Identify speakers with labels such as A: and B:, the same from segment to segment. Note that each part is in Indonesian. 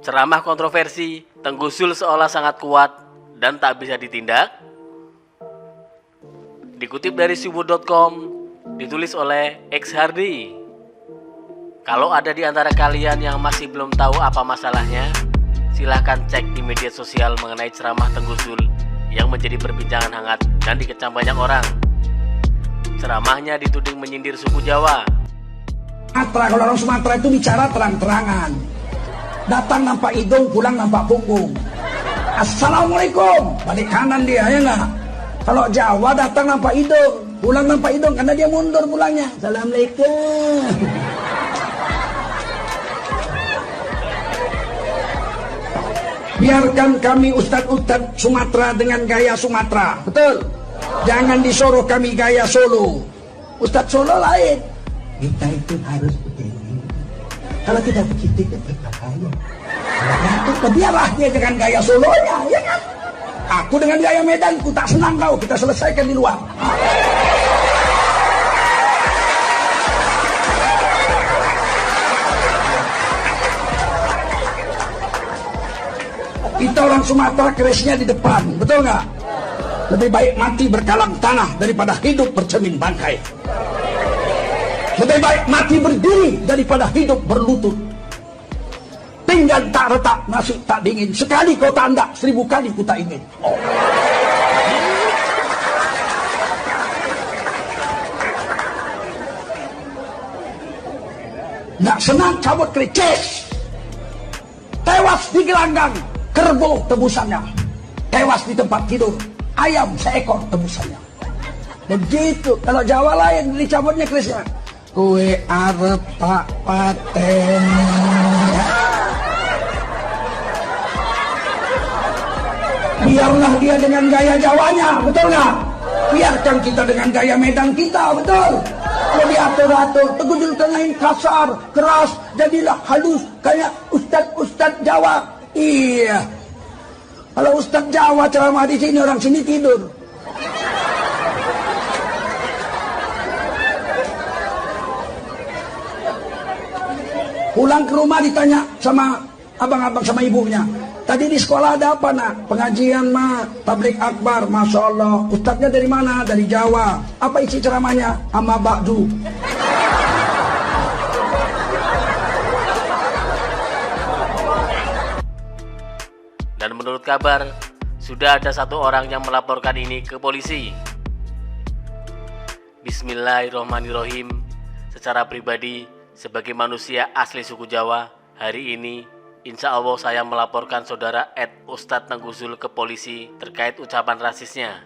A: Ceramah kontroversi, Tengku Zul seolah sangat kuat dan tak bisa ditindak. Dikutip dari subuh.com, ditulis oleh X Hardy. Kalau ada di antara kalian yang masih belum tahu apa masalahnya, silahkan cek di media sosial mengenai ceramah Tengku Zul yang menjadi perbincangan hangat dan dikecam banyak orang. Ceramahnya dituding menyindir suku Jawa.
B: Kalau orang Sumatera itu bicara terang-terangan, datang nampak hidung, pulang nampak punggung. Assalamualaikum, balik kanan dia, ya nggak? Kalau Jawa datang nampak hidung, pulang nampak hidung, karena dia mundur pulangnya. Assalamualaikum. Biarkan kami ustadz-ustadz Sumatera dengan gaya Sumatera, betul? Jangan disuruh kami gaya Solo. Ustadz Solo lain. Kita itu harus begini. Kalau kita begitu itu berbahaya. Kalau biarlah dia dengan gaya Solonya, ya kan? Aku dengan gaya Medan, ku tak senang kau. Kita selesaikan di luar. Kita orang Sumatera kerisnya di depan, betul nggak? Lebih baik mati berkalang tanah daripada hidup bercermin bangkai. Lebih baik mati berdiri daripada hidup berlutut. Pinggan tak retak, nasi tak dingin. Sekali kau tanda, 1000 kali ku tak ingin. Oh. Nggak senang cabut kricis. Tewas di gelanggang, kerbau tebusannya. Tewas di tempat tidur, ayam seekor tebusannya. Begitu. Kalau Jawa lain dicabutnya krisisnya. Kue arep tak paten. Biarlah dia dengan gaya Jawanya, betul nggak? Biarkan kita dengan gaya Medan kita, betul? Kalau diatur-atur, Tengku Zul tanyain kasar, keras, jadilah halus kayak ustadz Jawa. Iya. Kalau ustadz Jawa ceramah di sini, orang sini tidur. Pulang ke rumah ditanya sama abang-abang sama ibunya. Tadi di sekolah ada apa nak? Pengajian mah, tablik akbar, masya Allah. Ustadznya dari mana? Dari Jawa. Apa isi ceramahnya? Amma ba'du.
A: Dan menurut kabar, sudah ada satu orang yang melaporkan ini ke polisi. Bismillahirrohmanirrohim. Secara pribadi, sebagai manusia asli suku Jawa, hari ini insya Allah saya melaporkan saudara Ustadz Tengku Zul ke polisi terkait ucapan rasisnya.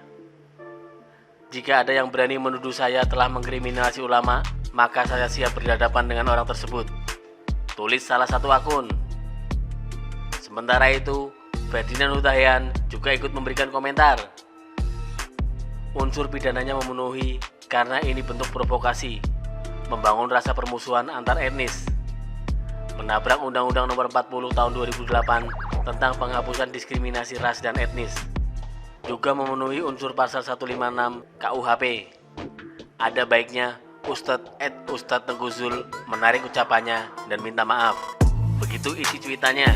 A: Jika ada yang berani menuduh saya telah mengkriminalisasi ulama, maka saya siap berhadapan dengan orang tersebut. Tulis salah satu akun. Sementara itu, Ferdinand Hutahian juga ikut memberikan komentar. Unsur pidananya memenuhi karena ini bentuk provokasi, membangun rasa permusuhan antar etnis, menabrak Undang-Undang Nomor 40 Tahun 2008 tentang penghapusan diskriminasi ras dan etnis, juga memenuhi unsur pasal 156 KUHP. Ada baiknya Ustadz Tengku Zul menarik ucapannya dan minta maaf. Begitu isi cuitannya.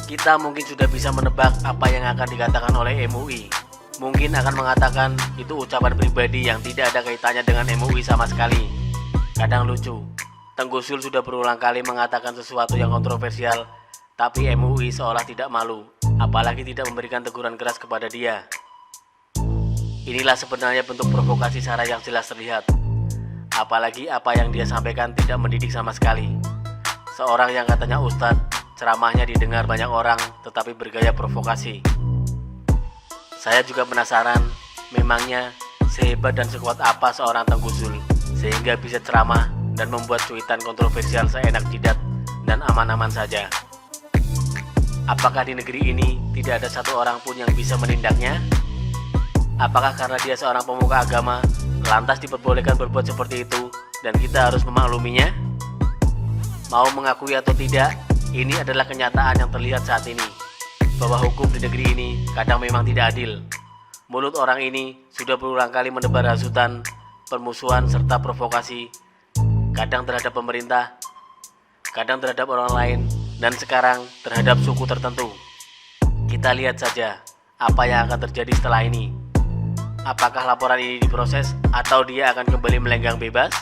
A: Kita mungkin sudah bisa menebak apa yang akan dikatakan oleh MUI. Mungkin akan mengatakan itu ucapan pribadi yang tidak ada kaitannya dengan MUI sama sekali. Kadang lucu, Tengku Zul sudah berulang kali mengatakan sesuatu yang kontroversial, tapi MUI seolah tidak malu, apalagi tidak memberikan teguran keras kepada dia. Inilah sebenarnya bentuk provokasi Sarah yang jelas terlihat. Apalagi apa yang dia sampaikan tidak mendidik sama sekali. Seorang yang katanya ustadz, ceramahnya didengar banyak orang tetapi bergaya provokasi. Saya juga penasaran, memangnya sehebat dan sekuat apa seorang Tengku Zul sehingga bisa ceramah dan membuat cuitan kontroversial seenak jidat dan aman-aman saja. Apakah di negeri ini tidak ada satu orang pun yang bisa menindaknya? Apakah karena dia seorang pemuka agama, lantas diperbolehkan berbuat seperti itu dan kita harus memakluminya? Mau mengakui atau tidak, ini adalah kenyataan yang terlihat saat ini, bahwa hukum di negeri ini kadang memang tidak adil. Mulut orang ini sudah berulang kali menebar hasutan, permusuhan serta provokasi, kadang terhadap pemerintah, kadang terhadap orang lain, dan sekarang terhadap suku tertentu. Kita lihat saja apa yang akan terjadi setelah ini. Apakah laporan ini diproses atau dia akan kembali melenggang bebas?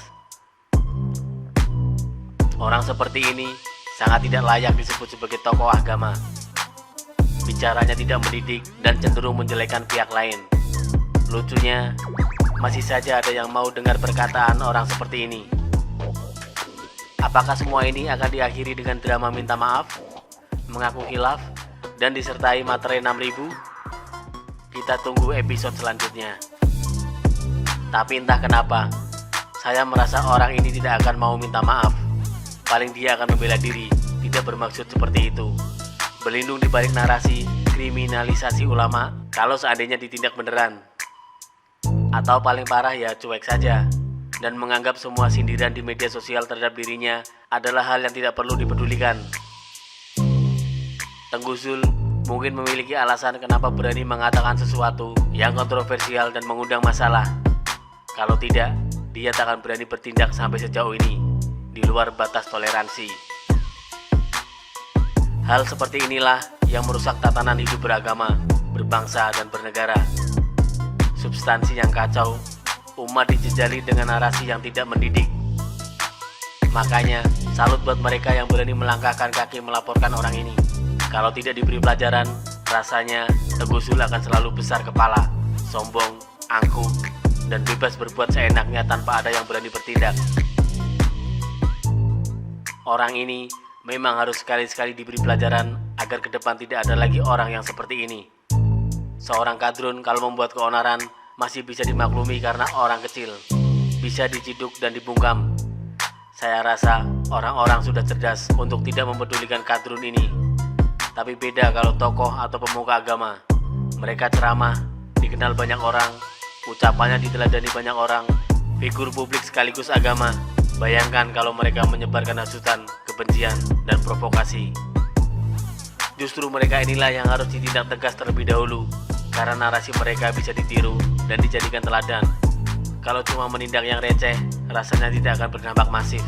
A: Orang seperti ini sangat tidak layak disebut sebagai tokoh agama. Bicaranya tidak mendidik dan cenderung menjelekan pihak lain. Lucunya, masih saja ada yang mau dengar perkataan orang seperti ini. Apakah semua ini akan diakhiri dengan drama minta maaf, mengaku khilaf, dan disertai materai 6000? Kita tunggu episode selanjutnya. Tapi entah kenapa, saya merasa orang ini tidak akan mau minta maaf. Paling dia akan membela diri, tidak bermaksud seperti itu. Berlindung di balik narasi kriminalisasi ulama kalau seandainya ditindak beneran. Atau paling parah ya cuek saja dan menganggap semua sindiran di media sosial terhadap dirinya adalah hal yang tidak perlu dipedulikan. Tengku Zul mungkin memiliki alasan kenapa berani mengatakan sesuatu yang kontroversial dan mengundang masalah. Kalau tidak, dia tak akan berani bertindak sampai sejauh ini, di luar batas toleransi. Hal seperti inilah yang merusak tatanan hidup beragama, berbangsa, dan bernegara. Substansi yang kacau, umat dijejali dengan narasi yang tidak mendidik. Makanya, salut buat mereka yang berani melangkahkan kaki melaporkan orang ini. Kalau tidak diberi pelajaran, rasanya Tengku Zul akan selalu besar kepala, sombong, angkuh, dan bebas berbuat seenaknya tanpa ada yang berani bertindak. Orang ini memang harus sekali-sekali diberi pelajaran agar ke depan tidak ada lagi orang yang seperti ini. Seorang kadrun kalau membuat keonaran masih bisa dimaklumi karena orang kecil, bisa diciduk dan dibungkam. Saya rasa orang-orang sudah cerdas untuk tidak mempedulikan kadrun ini. Tapi beda kalau tokoh atau pemuka agama. Mereka ceramah, dikenal banyak orang, ucapannya diteladani banyak orang, figur publik sekaligus agama. Bayangkan kalau mereka menyebarkan hasutan, kebencian, dan provokasi. Justru mereka inilah yang harus ditindak tegas terlebih dahulu, karena narasi mereka bisa ditiru dan dijadikan teladan. Kalau cuma menindak yang receh, rasanya tidak akan berdampak masif.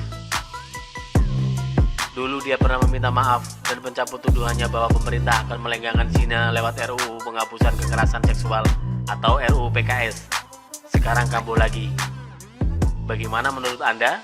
A: Dulu dia pernah meminta maaf dan mencabut tuduhannya bahwa pemerintah akan melenggangkan zina lewat RUU penghapusan kekerasan seksual atau RUU PKS. Sekarang kambuh lagi. Bagaimana menurut Anda?